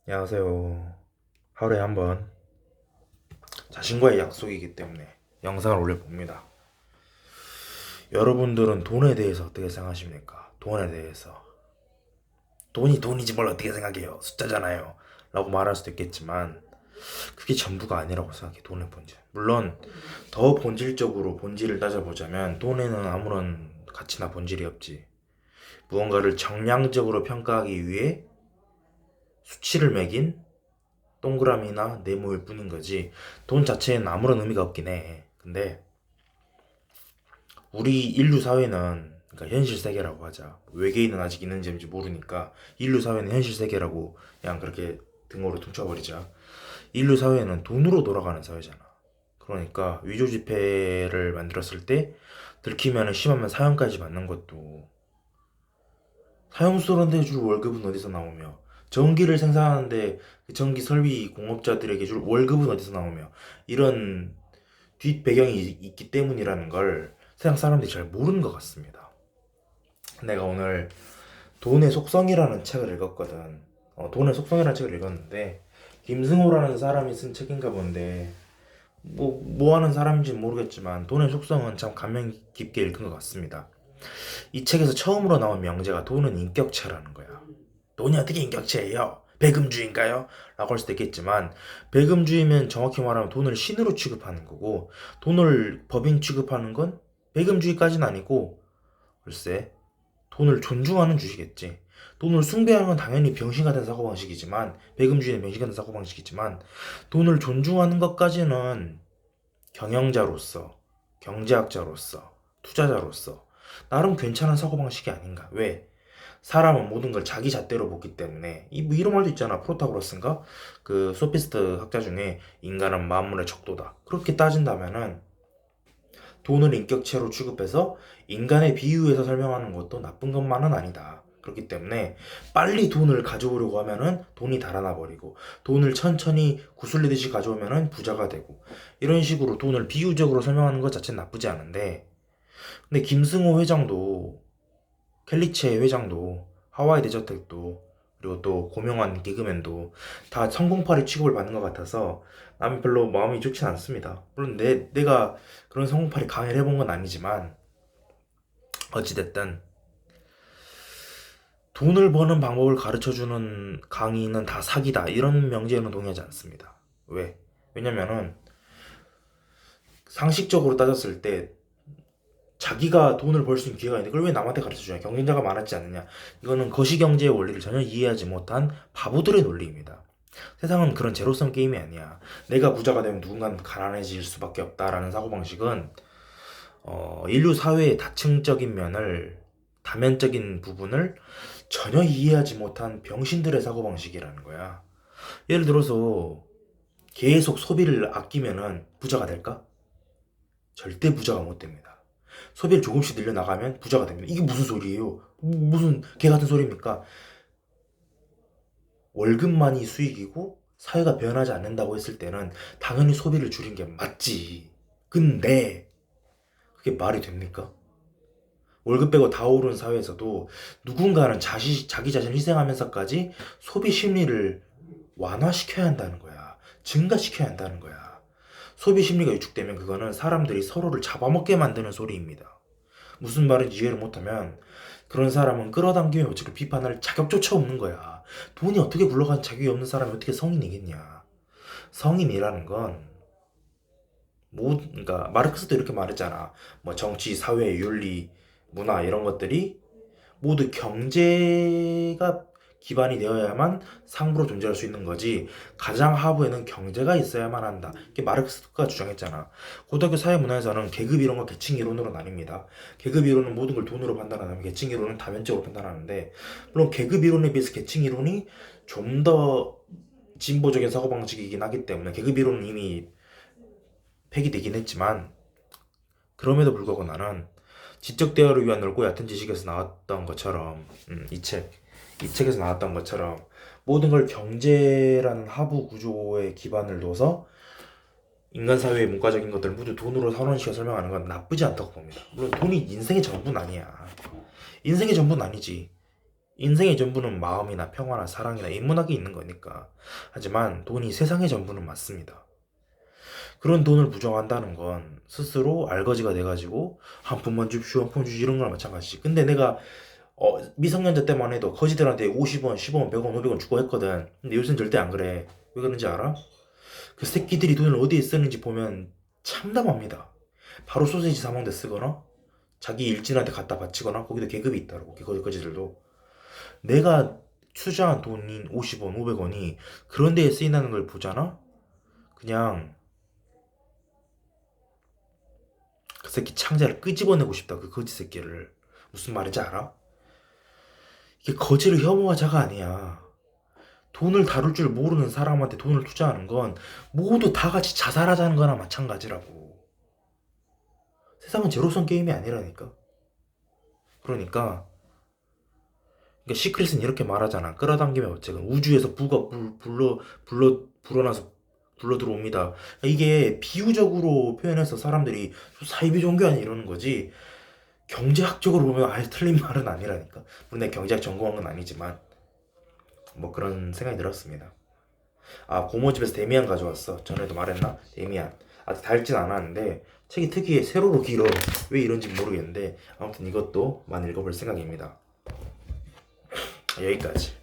안녕하세요. 하루에 한 번 자신과의 약속이기 때문에 영상을 올려봅니다. 여러분들은 돈에 대해서 어떻게 생각하십니까? 돈에 대해서. 돈이 돈이지 뭘 어떻게 생각해요? 숫자잖아요. 라고 말할 수도 있겠지만 그게 전부가 아니라고 생각해. 돈의 본질. 물론 더 본질적으로 본질을 따져보자면 돈에는 아무런 가치나 본질이 없지. 무언가를 정량적으로 평가하기 위해 수치를 매긴 동그라미나 네모일 뿐인 거지. 돈 자체에는 아무런 의미가 없긴 해. 근데 우리 인류 사회는, 그러니까 현실 세계라고 하자. 외계인은 아직 있는지 없는지 모르니까 인류 사회는 현실 세계라고 그냥 그렇게 등호로 퉁쳐버리자. 인류 사회는 돈으로 돌아가는 사회잖아. 그러니까 위조 지폐를 만들었을 때 들키면 심하면 사형까지 받는 것도, 사형수들한테 줄 월급은 어디서 나오며, 전기를 생산하는데 그 전기 설비 공업자들에게 줄 월급은 어디서 나오며, 이런 뒷 배경이 있기 때문이라는 걸 세상 사람들이 잘 모르는 것 같습니다. 내가 오늘 돈의 속성이라는 책을 읽었거든. 돈의 속성이라는 책을 읽었는데 김승호라는 사람이 쓴 책인가 본데, 뭐 하는 사람인지는 모르겠지만 돈의 속성은 참 감명 깊게 읽은 것 같습니다. 이 책에서 처음으로 나온 명제가 돈은 인격체라는 거야. 돈이 어떻게 인격체예요? 배금주의인가요? 라고 할 수도 있겠지만, 배금주의면 정확히 말하면 돈을 신으로 취급하는 거고, 돈을 법인 취급하는 건 배금주의까지는 아니고, 글쎄, 돈을 존중하는 주의겠지. 돈을 숭배하는 건 당연히 병신 같은 사고방식이지만, 배금주의는 병신 같은 사고방식이지만, 돈을 존중하는 것까지는 경영자로서, 경제학자로서, 투자자로서 나름 괜찮은 사고방식이 아닌가. 왜? 사람은 모든 걸 자기 잣대로 보기 때문에, 뭐 이런 말도 있잖아. 프로타고라스인가? 그 소피스트 학자 중에 인간은 만물의 척도다. 그렇게 따진다면은 돈을 인격체로 취급해서 인간의 비유해서 설명하는 것도 나쁜 것만은 아니다. 그렇기 때문에 빨리 돈을 가져오려고 하면은 돈이 달아나 버리고, 돈을 천천히 구슬리듯이 가져오면은 부자가 되고, 이런 식으로 돈을 비유적으로 설명하는 것 자체는 나쁘지 않은데, 근데 김승호 회장도, 켈리체 회장도, 하와이 대저택도, 그리고 또 고명환 개그맨도 다 성공파리 취급을 받는 것 같아서 나는 별로 마음이 좋진 않습니다. 물론 내가 그런 성공파리 강의를 해본 건 아니지만, 어찌됐든 돈을 버는 방법을 가르쳐주는 강의는 다 사기다, 이런 명제에는 동의하지 않습니다. 왜? 왜냐면은 상식적으로 따졌을 때 자기가 돈을 벌 수 있는 기회가 있는데 그걸 왜 남한테 가르쳐주냐? 경쟁자가 많았지 않느냐? 이거는 거시경제의 원리를 전혀 이해하지 못한 바보들의 논리입니다. 세상은 그런 제로섬 게임이 아니야. 내가 부자가 되면 누군가는 가난해질 수밖에 없다라는 사고방식은 인류 사회의 다층적인 면을, 다면적인 부분을 전혀 이해하지 못한 병신들의 사고방식이라는 거야. 예를 들어서 계속 소비를 아끼면은 부자가 될까? 절대 부자가 못 됩니다. 소비를 조금씩 늘려나가면 부자가 됩니다. 이게 무슨 소리예요? 무슨 개 같은 소리입니까? 월급만이 수익이고 사회가 변하지 않는다고 했을 때는 당연히 소비를 줄인 게 맞지. 근데 그게 말이 됩니까? 월급 빼고 다 오르는 사회에서도 누군가는 자기 자신을 희생하면서까지 소비 심리를 완화시켜야 한다는 거야. 증가시켜야 한다는 거야. 소비 심리가 위축되면 그거는 사람들이 서로를 잡아먹게 만드는 소리입니다. 무슨 말인지 이해를 못하면 그런 사람은 끌어당기며 어차피 비판할 자격조차 없는 거야. 돈이 어떻게 굴러가는 자격이 없는 사람이 어떻게 성인이겠냐. 성인이라는 건 그러니까 마르크스도 이렇게 말했잖아. 뭐 정치, 사회, 윤리, 문화 이런 것들이 모두 경제가 기반이 되어야만 상부로 존재할 수 있는 거지, 가장 하부에는 경제가 있어야만 한다. 이게 마르크스가 주장했잖아. 고등학교 사회문화에서는 계급 이론과 계층 이론으로 나뉩니다. 계급 이론은 모든 걸 돈으로 판단하면 계층 이론은 다면적으로 판단하는데, 물론 계급 이론에 비해서 계층 이론이 좀 더 진보적인 사고방식이긴 하기 때문에 계급 이론은 이미 폐기되긴 했지만, 그럼에도 불구하고 나는 지적 대화를 위한 넓고 얕은 지식에서 나왔던 것처럼, 이 책에서 나왔던 것처럼 모든 걸 경제라는 하부 구조에 기반을 둬서 인간 사회의 문과적인 것들 모두 돈으로 선언시켜 설명하는 건 나쁘지 않다고 봅니다. 물론 돈이 인생의 전부는 아니야. 인생의 전부는 아니지. 인생의 전부는 마음이나 평화나 사랑이나 인문학이 있는 거니까. 하지만 돈이 세상의 전부는 맞습니다. 그런 돈을 부정한다는 건 스스로 알거지가 돼가지고 한 푼만 줍시오, 한 푼 주시 이런 거랑 마찬가지지. 근데 내가 미성년자 때만 해도 거지들한테 50원, 10원, 100원, 500원 주고 했거든. 근데 요새는 절대 안 그래. 왜 그런지 알아? 그 새끼들이 돈을 어디에 쓰는지 보면 참담합니다. 바로 소세지 사 먹는 데 쓰거나 자기 일진한테 갖다 바치거나 거기도 계급이 있다고. 거지들도. 내가 투자한 돈인 50원, 500원이 그런 데에 쓰인다는 걸 보잖아? 그냥 그 새끼 창자를 끄집어내고 싶다. 그 거지 새끼를. 무슨 말인지 알아? 이게 거지를 혐오하자가 아니야. 돈을 다룰 줄 모르는 사람한테 돈을 투자하는 건 모두 다 같이 자살하자는 거나 마찬가지라고. 세상은 제로섬 게임이 아니라니까. 그러니까 시크릿은 이렇게 말하잖아. 끌어당기면 어쨌건 우주에서 부가 불어나서 불러 들어옵니다. 이게 비유적으로 표현해서 사람들이 사이비 종교 아니 이러는 거지. 경제학적으로 보면 아예 틀린 말은 아니라니까. 물론 내가 경제학 전공한 건 아니지만 뭐 그런 생각이 들었습니다. 아, 고모집에서 데미안 가져왔어. 전에도 말했나? 데미안. 아직 다 읽진 않았는데 책이 특이해. 세로로 길어. 왜 이런지 모르겠는데 아무튼 이것도 많이 읽어볼 생각입니다. 여기까지.